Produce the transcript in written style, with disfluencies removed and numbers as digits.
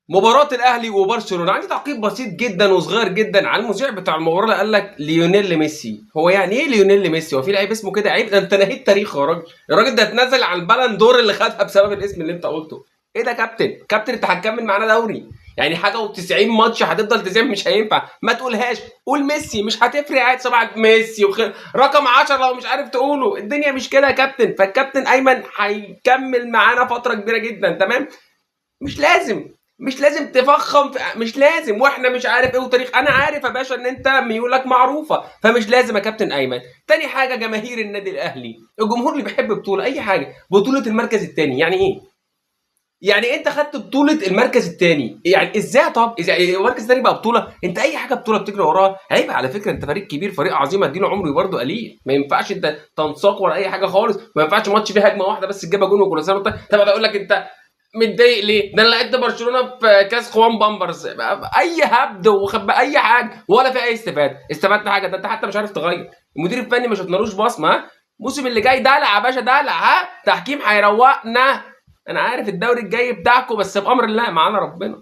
مباراة الأهلي وبرشلونة، عندي تعقيب بسيط جدًا وصغير جدًا على المذيع بتاع المباراة اللي قال لك ليونيل ميسي، هو يعني إيه ليونيل ميسي؟ هو في لعيب اسمه كده؟ عيب، ده أنت نهيت تاريخه يا راجل، الراجل ده اتنازل عن البالون دور اللي خدها بسبب الاسم اللي أنت قُلته، إيه ده يا كابتن؟ كابتن أنت هتكمّل معانا دوري، يعني حاجة و90 ماتش هتفضل تذيع مش هينفع، ما تقولهاش، قُل ميسي مش هتفرق عادي صباح ميسي رقم 10 لو مش عارف تقوله، الدنيا مش كده يا كابتن، فالكابتن أيمن هيكمّل معانا فترة كبيرة جدًا تمام؟ مش لازم، مش لازم تفخّم مش لازم، واحنا مش عارف إيه وتاريخ، أنا عارف يا باشا إن أنت ميولك معروفة، فمش لازم يا كابتن أيمن. تاني حاجة جماهير النادي الأهلي، الجمهور اللي بيحب بطولة، أي حاجة، بطولة المركز التاني، يعني إيه؟ يعني أنت خدت بطولة المركز التاني، يعني إزاي طب؟ إزاي المركز التاني بقى بطولة؟ أنت أي حاجة بطولة بتجري وراها، عيب على فكرة أنت فريق كبير، فريق عظيم هتديله عمره برضه قليل، ما ينفعش أنت تنساق ولا أي حاجة خالص، ما ينفعش ماتش فيه هجمة واحدة بس تجيبها جون وكل سنة وأنت طب أقول لك أنت متضايق ليه؟ ده انا لعبت برشلونه في كاس خوان بامبرز اي هبد اي حاجه ولا في اي استفاده، استفدت حاجه؟ ده انت حتى مش عارف تغير، المدير الفني ما شفنالوش بصمه، ها؟ الموسم اللي جاي دلع يا باشا دلع، ها؟ تحكيم هيروقنا، انا عارف الدوري الجاي بتاعكم بس بامر الله معانا ربنا.